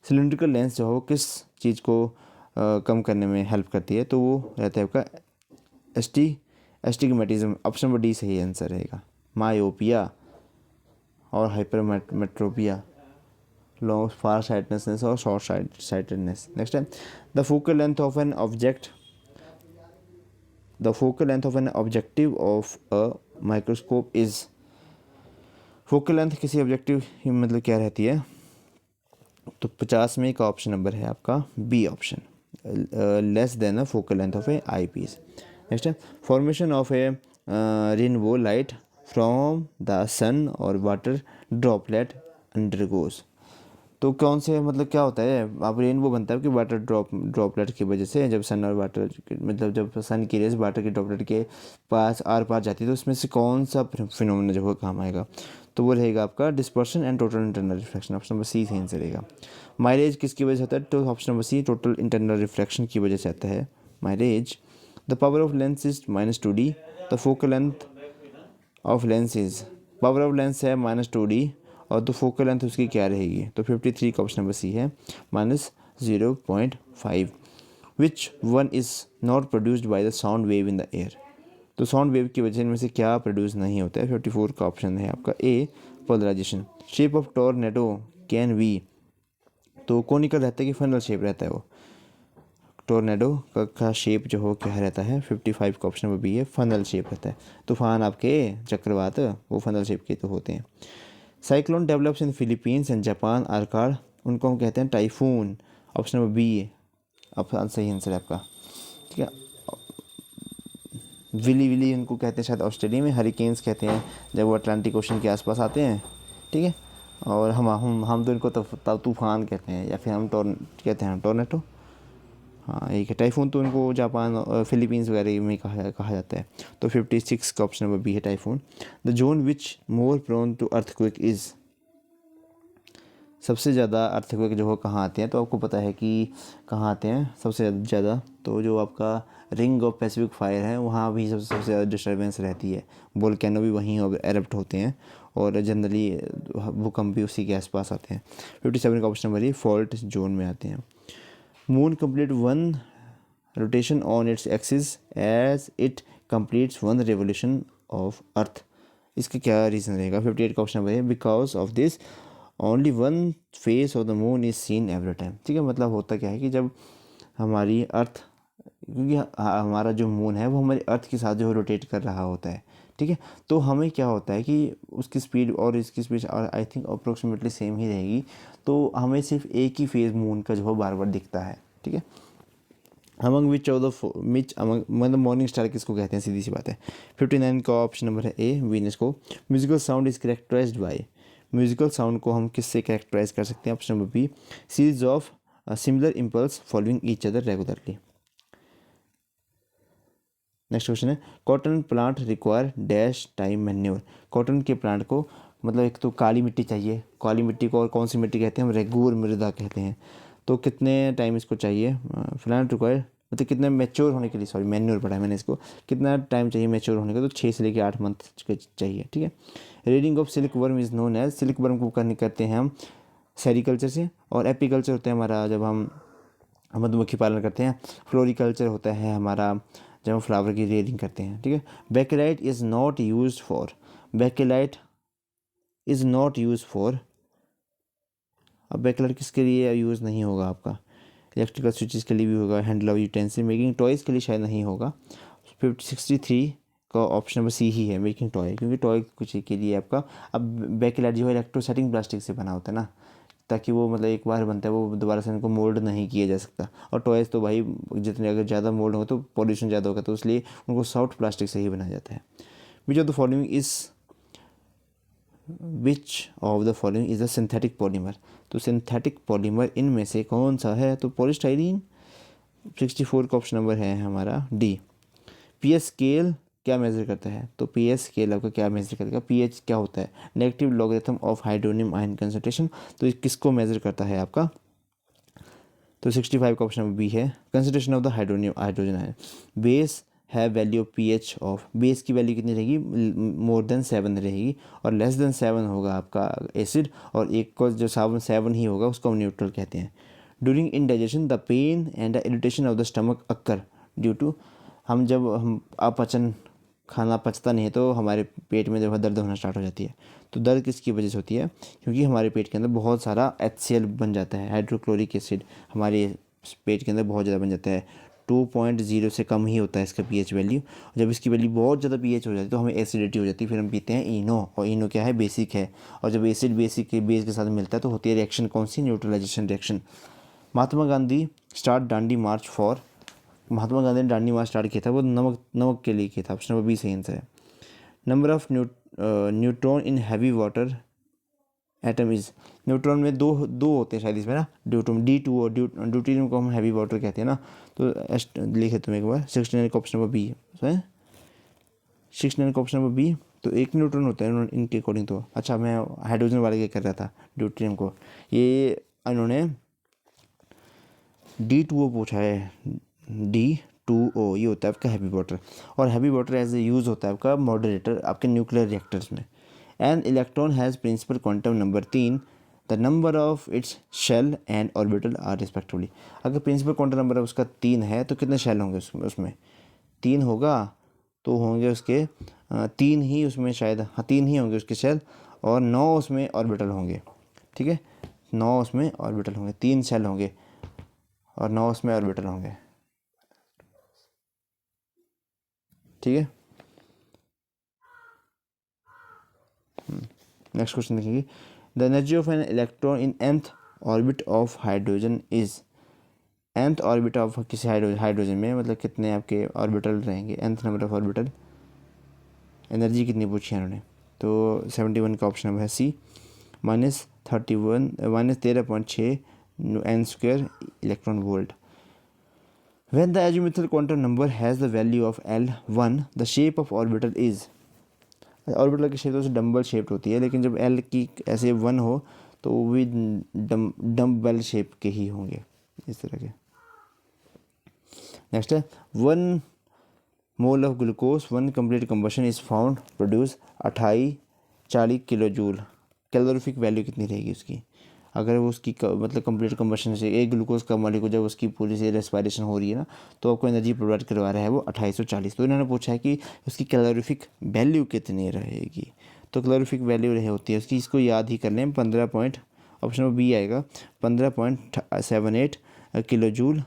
A: सिलेंड्रिकल लेंस जो है वो किस चीज़ को कम करने में हेल्प करती है, तो वो रहता है आपका एस्टिग्मेटिज्म। ऑप्शन नंबर डी सही आंसर रहेगा। मायोपिया और हाइपरमेट्रोपिया, लॉन्ग फार साइटनेस और शॉर्ट साइटेडनेस। नेक्स्ट है the focal length of an object, the focal length of an objective of a microscope is. Focal length किसी ऑब्जेक्टिव की मतलब क्या रहती है, तो 50 में का ऑप्शन नंबर है आपका B option, less than a focal length of a eyepiece. Next है formation of a rainbow light from the sun और वाटर ड्रॉपलेट अंडरगोज। तो कौन से मतलब क्या होता है, अब रेनबो बनता है कि वाटर ड्रॉपलेट की वजह से, जब सन और वाटर मतलब जब सन की रेस वाटर के ड्रॉपलेट के पास आर पार जाती है, तो उसमें से कौन सा फिनोमेना जो है काम आएगा, तो वो रहेगा आपका dispersion and total internal reflection. Option number C सही आंसर रहेगा। माइलेज किसकी वजह से होता है, तो option number C total internal reflection की वजह से आता है mirage. The power of lens is -2d, the focal length of lens is, power of lens है -2d और तो फोकल लेंथ उसकी क्या रहेगी, तो 53 का ऑप्शन नंबर सी है -0.5। Which one is not produced by the sound wave in the air, तो साउंड वेव की वजह से इनमें से क्या प्रोड्यूस नहीं होता है, 54 का ऑप्शन है आपका A polarization. Shape of tornado can be, तो कोनिकल रहता है कि फनल शेप रहता है, वो टोर्नेडो का शेप जो हो क्या रहता है, 55 का ऑप्शन नंबर बी है फनल शेप रहता है। तूफान आपके चक्रवात वो फनल शेप के तो होते हैं। Cyclone develops in Philippines and Japan are called, उनको हम कहते हैं टाइफून। ऑप्शन नंबर बी है अब सही आंसर है आपका, ठीक है। विली विली उनको कहते हैं शायद ऑस्ट्रेलिया में, हरिकेन्स कहते हैं जब वो अटलांटिक ओशन के आसपास आते हैं, ठीक है। और हम तो इनको तूफान कहते हैं, या फिर हम कहते हैं टोर्नेडो। हाँ एक है टाइफून, तो उनको जापान और फिलीपींस वगैरह में कहा जाता है। तो 56 का ऑप्शन नंबर बी है typhoon. The zone which more prone to earthquake is, सबसे ज़्यादा अर्थक्वेक जो हो कहाँ आते हैं, तो आपको पता है कि कहाँ आते हैं सबसे ज़्यादा, तो जो आपका रिंग ऑफ पैसिफिक फायर है वहाँ भी सबसे ज़्यादा डिस्टर्बेंस रहती है, वोल्केनो भी वहीं एरप्ट होते हैं और जनरली भूकंप भी उसी के आसपास आते हैं। 57 का ऑप्शन नंबर ये फॉल्ट जोन में आते हैं। Moon complete one rotation on its axis as it completes one revolution of earth, इसका क्या रीज़न रहेगा, 58 का ऑप्शन नंबर है because of this only one face of the moon is seen every time. ठीक है, मतलब होता क्या है कि जब हमारी अर्थ, क्योंकि हमारा जो मून है वो हमारी अर्थ के साथ जो रोटेट कर रहा होता है, ठीक है, तो हमें क्या होता है कि उसकी स्पीड और इसकी speed I think approximately same ही रहेगी, तो हमें सिर्फ एक ही फेज़ मून का जो है बार बार दिखता है, ठीक है। Among which of the Mitch among मतलब मॉर्निंग स्टार किसको कहते हैं, सीधी सी बात है। 59 का ऑप्शन नंबर है ए वीनस को। Musical sound is characterized by, musical sound को हम किससे करेक्टराइज कर सकते हैं, option number B series of similar impulse following each other regularly. Next question है cotton plant require dash time manure, cotton के प्लांट को मतलब एक तो काली मिट्टी चाहिए, काली मिट्टी को और कौन सी मिट्टी कहते हैं, हम रेगूर मृदा कहते हैं, तो कितने टाइम इसको चाहिए, प्लांट रिक्वायर मतलब कितने मैच्योर होने के लिए, सॉरी मैन्योर पढ़ा है मैंने इसको, कितना टाइम चाहिए मैच्योर होने का, तो 6 से लेकर 8 मंथ चाहिए, ठीक है। Rearing of silk worm is known as, silk worm को करते हैं हम सेरिकल्चर से, और एपीकल्चर होता है हमारा जब हम मधुमक्खी पालन करते हैं, फ्लोरिकल्चर होता है हमारा जब हम फ्लावर की रेयरिंग करते हैं, ठीक है। Bakelite is not use for, bakelite is not use for, अब बेकेलाइट किसके लिए यूज़ नहीं होगा आपका, इलेक्ट्रिकल स्विचेस के लिए भी होगा, handle of utensil, making toys के लिए शायद नहीं होगा। 63 का ऑप्शन नंबर सी ही है मेकिंग टॉय, क्योंकि टॉय कुछ के लिए आपका, अब बेकेलाइट जो है इलेक्ट्रोस्टैटिक प्लास्टिक से बना होता है ना, ताकि वो मतलब एक बार बनता है वो दोबारा से उनको मोल्ड नहीं किया जा सकता, और टॉयज़ तो भाई जितने अगर ज़्यादा मोल्ड होगा तो पॉल्यूशन ज़्यादा होगा, तो इसलिए उनको सॉफ्ट प्लास्टिक से ही बनाया जाता है। विच of the following is, which of the following is a synthetic polymer, तो सिंथेटिक पॉलीमर इनमें से कौन सा है, तो पॉलीस्टाइरीन। 64 का ऑप्शन नंबर है हमारा डी। पीएच स्केल क्या मेज़र करता है, तो पीएच स्केल आपका क्या मेज़र करेगा, पीएच क्या होता है, negative logarithm of hydronium ion concentration, तो ये किसको मेज़र करता है आपका, तो 65 का ऑप्शन बी है concentration of the hydrogen ion. Base है value of pH of, base की वैल्यू कितनी रहेगी, मोर देन 7 रहेगी, और लेस देन 7 होगा आपका एसिड, और एक को जो 7 ही होगा उसको हम न्यूट्रल कहते हैं। During indigestion the pain and the irritation of the stomach occur due to, जब हम अपचन, खाना पचता नहीं है तो हमारे पेट में जो है दर्द होना स्टार्ट हो जाती है। तो दर्द किसकी वजह से होती है? क्योंकि हमारे पेट के अंदर बहुत सारा HCl बन जाता है, हाइड्रोक्लोरिक एसिड हमारे पेट के अंदर बहुत ज़्यादा बन जाता है। 2.0 से कम ही होता है इसका pH वैल्यू। जब इसकी वैल्यू बहुत ज़्यादा pH हो जाती है तो हमें एसिडिटी हो जाती है, फिर हम पीते हैं इनो, और इनो क्या है? बेसिक है। और जब एसिड बेसिक के बेस के साथ मिलता है तो होती है रिएक्शन, कौन सी? Neutralization reaction. Mahatma Gandhi start Dandi march for, Mahatma Gandhi ने दांडी मार्च स्टार्ट किया था, वो नमक के लिए किया था। ऑप्शन नंबर बी सही आंसर है। Number of neutron in heavy water atom is, neutron में दो होते हैं शायद इसमें ना, D2 और ड्यूटेरियम को हम हैवी वाटर कहते हैं ना। तो लिखे तुम एक बार 69 का ऑप्शन नंबर बी है, 69 का ऑप्शन नंबर बी। तो एक न्यूट्रॉन होता है इनके अकॉर्डिंग तो। अच्छा, मैं हाइड्रोजन वाले के कर रहा था, ड्यूटेरियम को। ये इन्होंने D2O पूछा है, D2O ये होता है आपका हैवी वाटर। और heavy water as a use होता है आपका मॉडरेटर आपके न्यूक्लियर रिएक्टर्स में। An electron has principal quantum number 3, the number of its shell and orbital are respectively. अगर प्रिंसिपल क्वांटम नंबर उसका 3 है तो कितने शेल होंगे उसमें? 3 होगा तो होंगे उसके 3 ही उसमें शायद, हाँ 3 ही होंगे उसके शेल, और 9 उसमें ऑर्बिटल होंगे। ठीक है, 9 उसमें ऑर्बिटल होंगे, 3 शेल होंगे और 9 उसमें ऑर्बिटल होंगे। ठीक है, नेक्स्ट क्वेश्चन देखेंगे। The energy of an electron in nth orbit of hydrogen is, nth orbit of किसी हाइड्रोजन में मतलब कितने आपके ऑर्बिटल रहेंगे? nth number of orbital, energy कितनी पूछी है उन्होंने? तो 71 का ऑप्शन नंबर है सी, -13.6 n² electron volt. When the azimuthal quantum number has the value of L1, the shape of orbital is, orbital की शेप तो डम्बल शेप्ड होती है, लेकिन जब L की ऐसे 1 हो तो वो भी डम्बल शेप के ही होंगे, इस तरह के। नेक्स्ट है 1 mole of glucose 1 complete combustion is found produce 2840 kilo joule. Calorific value कितनी रहेगी उसकी अगर वो उसकी मतलब कंप्लीट कंबशन से एक ग्लूकोज का मॉलिक्यूल जब उसकी पूरी से रेस्पायरेशन हो रही है ना तो आपको एनर्जी प्रोवाइड करवा रहा है वो 2840। तो इन्होंने पूछा है कि उसकी कैलोरीफिक वैल्यू कितनी रहेगी। तो कैलोरीफिक वैल्यू रहे होती है उसकी, इसको याद ही कर लें, 15 पॉइंट, ऑप्शन नंबर बी आएगा, 15.78 किलो जूल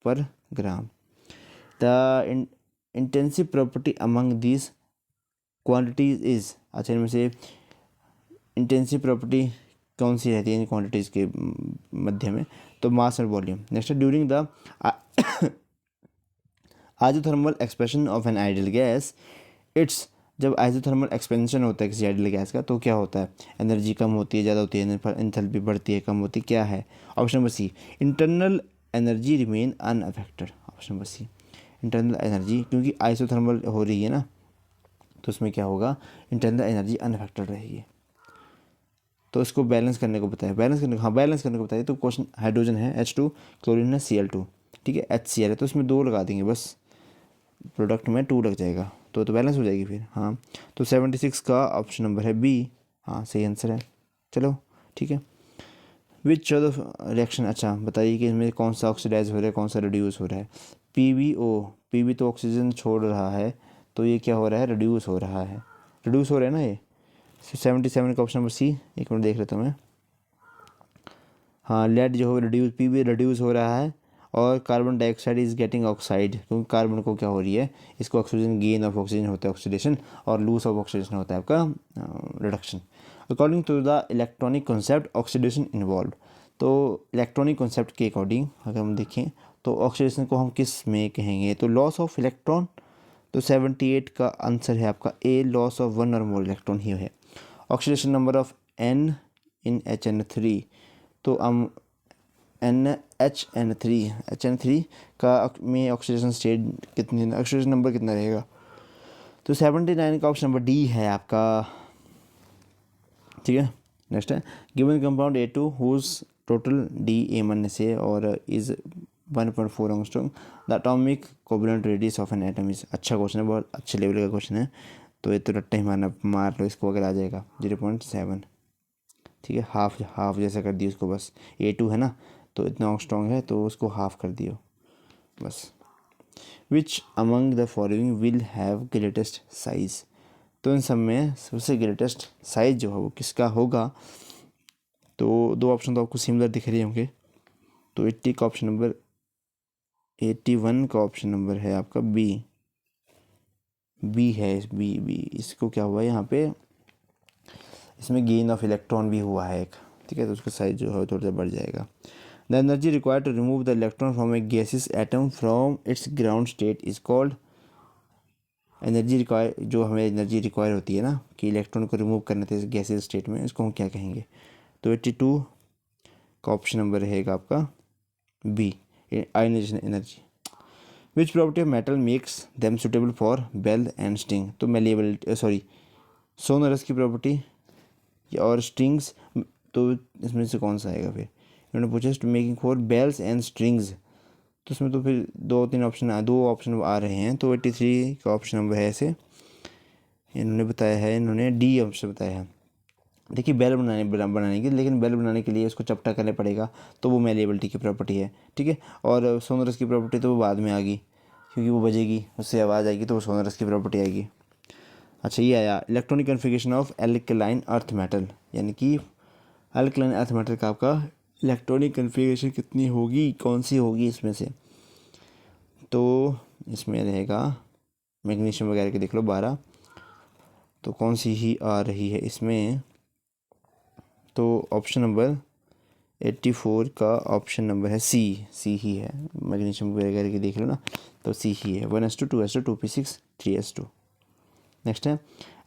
A: पर ग्राम। The intensive property among this quantities is, अच्छा इनमें से इंटेंसिव प्रॉपर्टी कौन सी रहती है इन क्वांटिटीज़ के मध्य में? तो मास और volume. Next during the isothermal expansion of an ideal gas it's, जब आइसोथर्मल एक्सपेंशन होता है किसी आइडियल गैस का तो क्या होता है? एनर्जी कम होती है, ज़्यादा होती है, एंथैल्पी बढ़ती है, कम होती है, क्या है? Option number C, internal energy remain unaffected. Option number C, internal energy, क्योंकि आइसोथर्मल हो रही है ना तो उसमें क्या होगा? इंटरनल एनर्जी अनअफेक्टेड रहेगी। तो इसको बैलेंस करने को बताया, बैलेंस करने को, हाँ बैलेंस करने को बताइए। तो क्वेश्चन हाइड्रोजन है H2, क्लोरीन है Cl2, ठीक है, HCl है तो इसमें 2 लगा देंगे बस, प्रोडक्ट में 2 लग जाएगा तो बैलेंस हो जाएगी फिर। हाँ तो 76 का ऑप्शन नंबर है बी, हाँ सही आंसर है। चलो ठीक है, विच ऑफ रिएक्शन, अच्छा बताइए कि इसमें कौन सा ऑक्सीडाइज हो रहा है, कौन सा रिड्यूस हो रहा है? PbO तो ऑक्सीजन छोड़ रहा है तो ये क्या हो रहा है? रिड्यूस हो रहा है, रिड्यूस हो रहा है ना ये। 77 का ऑप्शन नंबर सी, एक मिनट देख लेता हूँ मैं। हाँ लेड जो है रिड्यूस, Pb रिड्यूस हो रहा है और carbon dioxide is getting oxide, क्योंकि कार्बन को क्या हो रही है? इसको ऑक्सीजन, गेन ऑफ ऑक्सीजन होता है ऑक्सीडेशन, और लूज ऑफ ऑक्सीडेशन होता है आपका reduction. According to the electronic concept oxidation involve, तो इलेक्ट्रॉनिक कॉन्सेप्ट के अकॉर्डिंग अगर हम देखें तो ऑक्सीडेशन को हम किस में कहेंगे? तो लॉस ऑफ इलेक्ट्रॉन। तो 78 का आंसर है आपका ए, लॉस ऑफ 1 और मोर इलेक्ट्रॉन ही है। Oxidation number of N in HN3, तो हम HN3 का में ऑक्सीडेशन स्टेट कितनी, ऑक्सीडेशन नंबर कितना रहेगा? तो 79 का ऑप्शन नंबर डी है आपका, ठीक है। नेक्स्ट है given compound A2 whose total D से और is 1.4 angstrom, the atomic covalent radius of an atom is. अच्छा क्वेश्चन है, बहुत अच्छे लेवल का क्वेश्चन है, तो ये तो रट्टा ही मार लो इसको, अगर आ जाएगा 0.7, ठीक है, हाफ जैसा कर दिया उसको बस। A2 है ना तो इतना एंगस्ट्रॉम है तो उसको हाफ कर दियो बस। Which among the following will have greatest size, तो इन सब में सबसे ग्रेटेस्ट साइज जो है वो किसका होगा। तो दो ऑप्शन तो आपको सिमिलर दिख रहे होंगे। तो 80 का ऑप्शन नंबर 81 का ऑप्शन नंबर है आपका बी। बी है बी इसको क्या हुआ है यहाँ पे, इसमें गेन ऑफ इलेक्ट्रॉन भी हुआ है एक, ठीक है, तो उसका साइज जो है थोड़ा सा बढ़ जाएगा। The energy required to remove the electron from a gases atom from its ground state is called. Energy require, जो हमें एनर्जी रिक्वायर होती है ना कि इलेक्ट्रॉन को रिमूव करने थे गैसेस स्टेट में, इसको हम क्या कहेंगे। तो 82 का ऑप्शन नंबर रहेगा आपका B, ionisation energy. Which property of metal makes them suitable for bell and string, तो मेलेबिलिटी सॉरी सोनरस की प्रॉपर्टी और स्ट्रिंग्स, तो इसमें से कौन सा आएगा फिर। इन्होंने पूछा to making for bells and strings, तो इसमें तो फिर दो ऑप्शन आ रहे हैं। तो 83 का ऑप्शन नंबर है ऐसे इन्होंने बताया है, इन्होंने डी ऑप्शन बताया है। देखिए बेल बनाने की, लेकिन बेल बनाने के लिए उसको चपटा करना पड़ेगा, तो वो मेलेबिलिटी की प्रॉपर्टी है, ठीक है। और सोनरस की प्रॉपर्टी तो वो बाद में आ गई, क्योंकि वो बजेगी उससे आवाज़ आएगी, तो वो सोनरस की प्रॉपर्टी आएगी। अच्छा ये आया electronic configuration of alkaline earth metal, यानी कि अल्कलाइन अर्थ मेटल का आपका इलेक्ट्रॉनिक कन्फिगरेशन कितनी होगी, कौन सी होगी इसमें से। तो इसमें रहेगा मैग्नीशियम वगैरह के देख लो 12, तो कौन सी ही आ रही है इसमें। तो ऑप्शन नंबर 84 का ऑप्शन नंबर है सी ही है। मैग्नीशियम वगैरह की देख लो ना, तो सी ही है। 1s2 2s2 2p6 3s2। Next है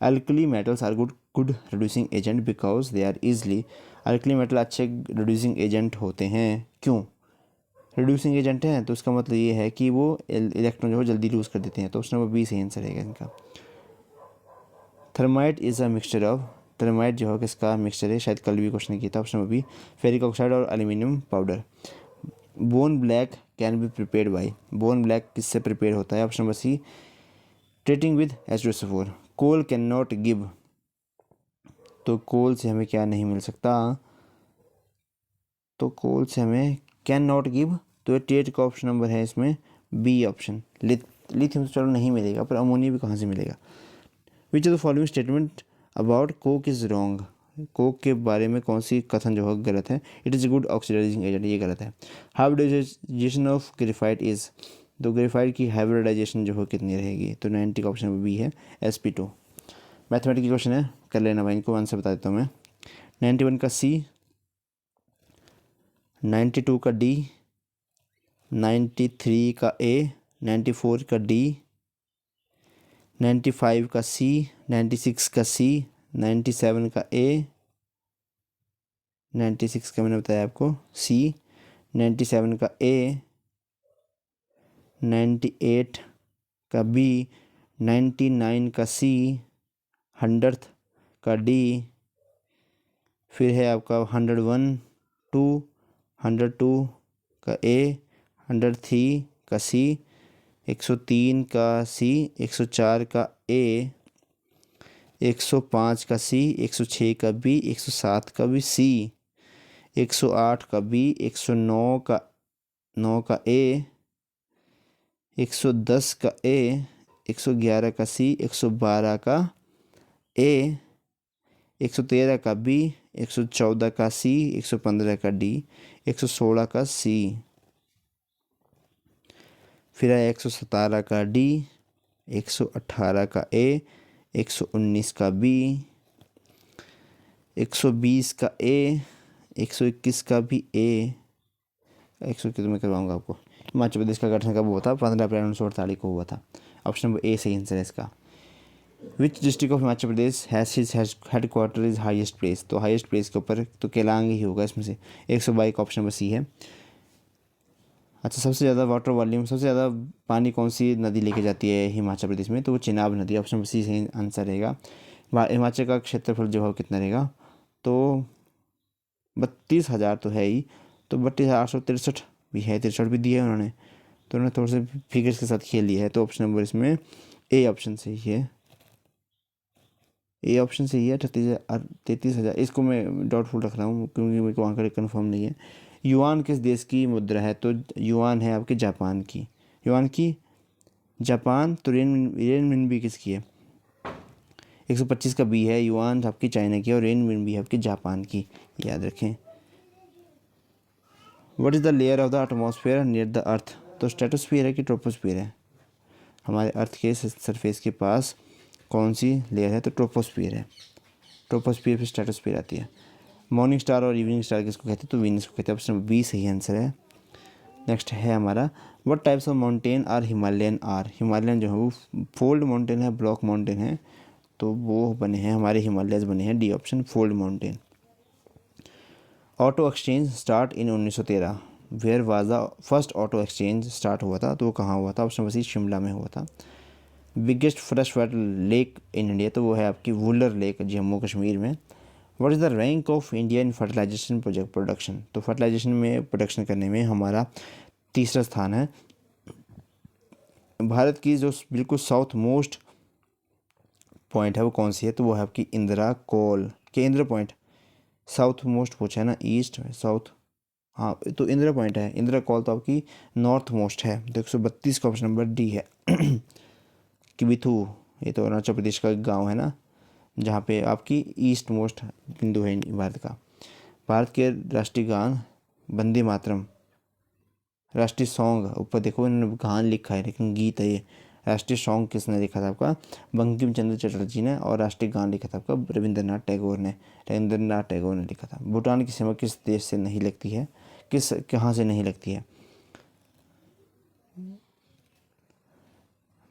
A: alkali metals are good reducing agent because they are easily. Alkali metal अच्छे रिड्यूसिंग एजेंट होते हैं, क्यों। रिड्यूसिंग एजेंट हैं तो उसका मतलब ये है कि वो इलेक्ट्रॉन जो है जल्दी लूज़ कर देते हैं, तो ऑप्शन नंबर बी सही आंसर रहेगा इनका। Thermite is a mixture of, thermite जो है किसका मिक्सचर है, शायद कल भी क्वेश्चन किया था। Option number B ferric oxide और aluminium powder. Bone black can be prepared by, bone black किससे प्रिपेयर होता है। Option number C treating with H2SO4। Coal can not give, तो कोल से हमें क्या नहीं मिल सकता, तो कोल से हमें कैन नॉट गिव, तो 88 का ऑप्शन नंबर है इसमें बी ऑप्शन। लिथियम तो चलो नहीं मिलेगा, पर अमोनिया भी कहाँ से मिलेगा। विच of the following statement about Coke is wrong, Coke के बारे में कौन सी कथन जो है गलत है। It is a good oxidising agent, ये गलत है। हाइब्रिडाइजेशन ऑफ ग्रेफाइट इज़, तो ग्रेफाइट की हाइब्रिडाइजेशन जो है कितनी रहेगी, तो 90 का ऑप्शन बी है sp2। मैथमेटिकल क्वेश्चन है, कर लेना भाई, इनको आंसर बता देता हूँ मैं। 91 का सी, 92 का डी, 93 का ए, 94 का डी, 95 का सी, 96 का सी, 97 का ए, 96 का मैंने बताया आपको सी, 97 का ए, 98 का बी, 99 का सी, 100 का डी, फिर है आपका 101 2, 102 का ए, 103 का सी, 103 का सी, 104 का ए, 105 का सी, 106 का बी, 107 का भी सी, 108 का बी, 109 का 9 का ए, 110 का ए, 111 का सी, 112 का ए, 113 का बी, 114 का सी, 115 का डी, 116 का सी, फिर है 117 का डी, 118 का ए, 119 का बी, 120 का ए, 121 का भी ए, 121 में करवाऊँगा आपको। हिमाचल प्रदेश का गठन कब हुआ था, 15 अप्रैल 1948 को हुआ था। ऑप्शन नंबर ए सही आंसर है इसका। Which district of Himachal Pradesh has his head quarter is highest place, तो हाईएस्ट प्लेस के ऊपर तो केलांग ही होगा इसमें से। 122 का ऑप्शन नंबर सी है। अच्छा सबसे ज़्यादा वाटर वॉल्यूम, सबसे ज़्यादा पानी कौन सी नदी लेके जाती है हिमाचल प्रदेश में, तो वो चिनाब नदी। ऑप्शन नंबर सी सही आंसर रहेगा। हिमाचल का क्षेत्रफल जो है कितना रहेगा, तो 32,000 तो है ही, तो 32,863 भी है, 63 भी दिया है उन्होंने, तो उन्होंने थोड़े से फिगर्स के साथ खेल लिया है। तो ऑप्शन नंबर इसमें ए ऑप्शन सही है, ए ऑप्शन सही है। 33,000, इसको मैं डाउटफुल रख रहा हूँ क्योंकि मेरे को आंकड़े कन्फर्म नहीं है। युआन किस देश की मुद्रा है? तो युआन है आपके जापान की। युआन की जापान। तो रेनमिनबी किसकी है? 125 का बी है। युआन आपकी चाइना की और रेनमिनबी आपकी जापान की, याद रखें। What is the layer of the atmosphere near the earth? तो स्ट्रेटोस्फीयर है कि ट्रोपोस्फीयर है? हमारे अर्थ के सरफेस के पास कौन सी लेयर है? तो ट्रोपोस्फीयर है। ट्रोपोस्फीयर फिर स्ट्रेटोस्फीयर आती है। मॉर्निंग स्टार और इवनिंग स्टार किसको कहते हैं? तो वीनस को कहते हैं। ऑप्शन बी सही आंसर है। नेक्स्ट है हमारा, what types of mountain are Himalayan are? Himalayan जो है वो फोल्ड माउंटेन है, ब्लॉक माउंटेन है, तो वो बने हैं हमारे हिमालयज बने हैं। D option fold mountain. Auto exchange start in 1913। Where was the first auto exchange start हुआ था? तो वो कहाँ हुआ था? ऑप्शन बी शिमला में हुआ था। Biggest fresh water lake in India? तो वो है आपकी वुलर लेक, जम्मू कश्मीर में। What is the rank of India in fertilisation project production? तो फर्टिलाइजेशन में प्रोडक्शन करने में हमारा तीसरा स्थान है। भारत की जो बिल्कुल साउथ मोस्ट पॉइंट है वो कौन सी है? तो वो है आपकी इंदिरा कॉल के इंदिरा पॉइंट। साउथ मोस्ट पूछा है ना, ईस्ट साउथ। हाँ, तो इंदिरा पॉइंट है। इंदिरा कॉल तो आपकी नॉर्थ मोस्ट है। तो 132 का ऑप्शन नंबर डी है। किबिथू, ये तो अरुणाचल प्रदेश का गांव है ना, जहाँ पे आपकी ईस्ट मोस्ट बिंदु है भारत का। भारत के राष्ट्रीय गान वंदे मातरम। राष्ट्रीय सॉन्ग ऊपर देखो इन्होंने गान लिखा है लेकिन गीत है ये। राष्ट्रीय सॉन्ग किसने लिखा था? आपका बंकिम चंद्र चटर्जी ने। और राष्ट्रीय गान लिखा था आपका रविंद्रनाथ टैगोर ने। रविंद्रनाथ टैगोर ने लिखा था। भूटान की सीमा किस देश से नहीं लगती है? कहाँ से नहीं लगती है?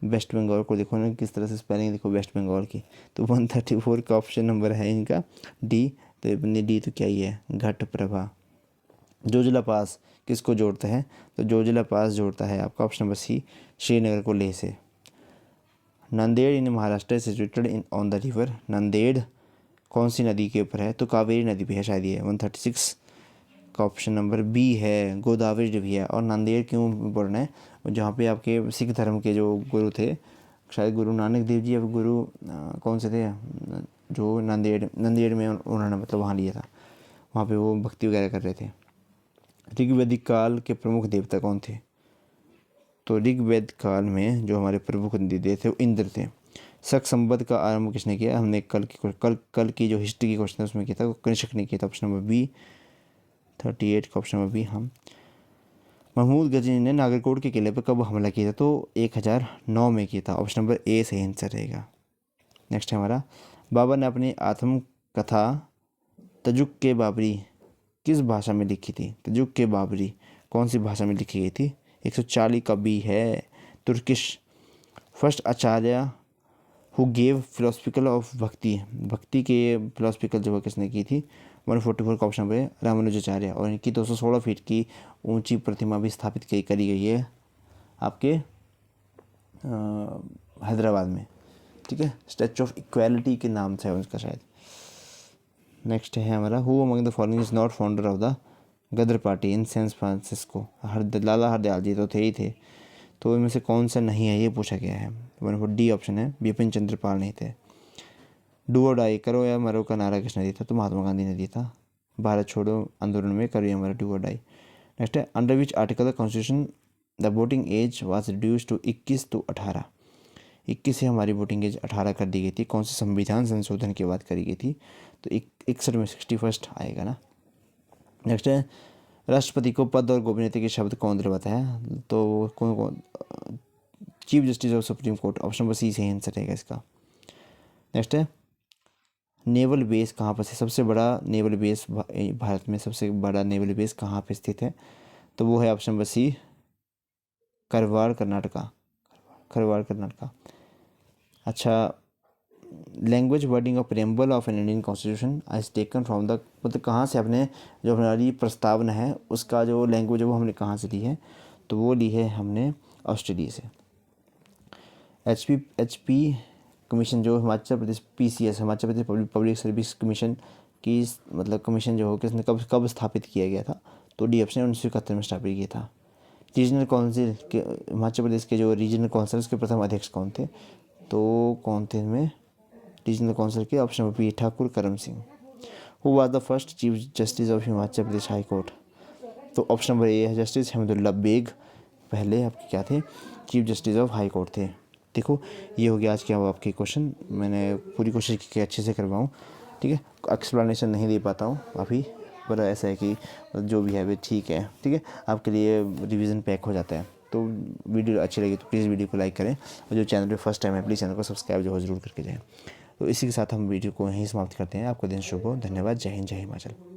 A: वेस्ट बंगाल को देखो ना किस तरह से स्पेलिंग देखो वेस्ट बंगाल की। तो 134 का ऑप्शन नंबर है इनका डी। तो अपनी डी तो क्या ही है, घट प्रभा। जोजिला पास किसको जोड़ता है? तो जोजिला पास जोड़ता है आपका ऑप्शन नंबर सी श्रीनगर को लेह से। Nanded in Maharashtra situated in on the river. Nanded कौन सी नदी के ऊपर है? तो कावेरी नदी पे है शायद ये। 136 का ऑप्शन नंबर बी है, गोदावरी भी है। और नांदेड़ क्यों इम्पोर्टेंट है? जहाँ पे आपके सिख धर्म के जो गुरु थे, शायद गुरु नानक देव जी या गुरु कौन से थे, जो नांदेड़ में उन्होंने मतलब वहाँ लिया था, वहाँ पे वो भक्ति वगैरह कर रहे थे। ऋग्वैदिक काल के प्रमुख देवता कौन थे? तो ऋग्वेद काल में जो हमारे प्रमुख देवता थे वो इंद्र थे। शक संवत का आरंभ किसने किया? हमने कल की जो हिस्ट्री की क्वेश्चन है उसमें किया था, वो कृषक ने किया था। ऑप्शन नंबर बी 38 का ऑप्शन नंबर बी हम। महमूद गजनी ने नागरकोट के किले पर कब हमला किया था? तो 1009 में किया था। ऑप्शन नंबर ए सही आंसर रहेगा। नेक्स्ट है हमारा, बाबर ने अपनी आत्मकथा तजुक के बाबरी किस भाषा में लिखी थी? तजुक के बाबरी कौन सी भाषा में लिखी गई थी? 140 का बी है, Turkish. First Acharya who gave philosophical of भक्ति, भक्ति के फिलोसफिकल जो किसने की थी? 144 का ऑप्शन पे रामानुजाचार्य। और इनकी 216 फीट की ऊंची प्रतिमा भी स्थापित करी गई है आपके हैदराबाद में। ठीक है, स्टैचू ऑफ इक्वालिटी के नाम से है उसका शायद। नेक्स्ट है हमारा, who among the following is not founder of the Ghadar party in San Francisco? Lala Hardayal ji तो थे ही थे, तो इनमें से कौन सा नहीं है ये पूछा गया है। 1 डी ऑप्शन है, बिपिन चंद्र पाल नहीं थे। डू और डाई, करो या मरो का नारा किसने दिया था? तो महात्मा गांधी ने दिया था। भारत छोड़ो आंदोलन में करो या मरो, डू और डाई। नेक्स्ट है, under which article the constitution the voting age was reduce to 21 to 18? 21 से हमारी वोटिंग एज 18 कर दी गई थी। कौन से संविधान संशोधन की बात करी गई थी? तो 61 में 61 आएगा ना। नेक्स्ट है, राष्ट्रपति को पद और गोपनीयता के शब्द कौन दिलवाता है? तो कौन कौन? Chief justice of supreme court. Option number C सही आंसर रहेगा इसका। नेक्स्ट है, नेवल बेस कहाँ पर है? सबसे बड़ा नेवल बेस भारत में सबसे बड़ा नेवल बेस कहाँ पे स्थित है? तो वो है ऑप्शन नंबर सी, करवार कर्नाटका। करवार कर्नाटका। अच्छा, language wording of preamble of an Indian constitution आज टेकन फ्रॉम द, मतलब कहाँ से आपने जो हमारी प्रस्तावना है उसका जो लैंग्वेज है वो हमने कहाँ से ली है? तो वो ली है हमने ऑस्ट्रेलिया से। एचपी कमीशन जो Himachal Pradesh PCS Himachal Pradesh public service commission की मतलब कमीशन जो हो किसने कब स्थापित किया गया था? तो डी ऑप्शन 1971 में स्थापित किया था। रीजनल काउंसिल के हिमाचल प्रदेश के जो रीजनल काउंसिल के प्रथम अध्यक्ष कौन थे? तो कौन थे इनमें रीजनल काउंसिल के? ऑप्शन नंबर बी ठाकुर करम Singh. Who was the first chief justice of Himachal Pradesh high court? तो ऑप्शन नंबर ए है जस्टिस हमदुल्ला बेग, पहले आपके क्या थे, chief justice of high court थे। देखो ये हो गया आज के आपके क्वेश्चन, मैंने पूरी कोशिश की कि अच्छे से करवाऊँ, ठीक है। एक्सप्लेनेशन नहीं दे पाता हूँ अभी, पर ऐसा है कि जो भी है वो ठीक है, ठीक है, आपके लिए रिवीजन पैक हो जाता है। तो वीडियो अच्छी लगी तो प्लीज़ वीडियो को लाइक करें, और जो चैनल पे फर्स्ट टाइम है प्लीज़ चैनल को सब्सक्राइब जो है ज़रूर करके जाएँ। तो इसी के साथ हम वीडियो को यहीं समाप्त करते हैं। आपका दिन शुभ हो, धन्यवाद, जय हिंद, जय हिमाचल।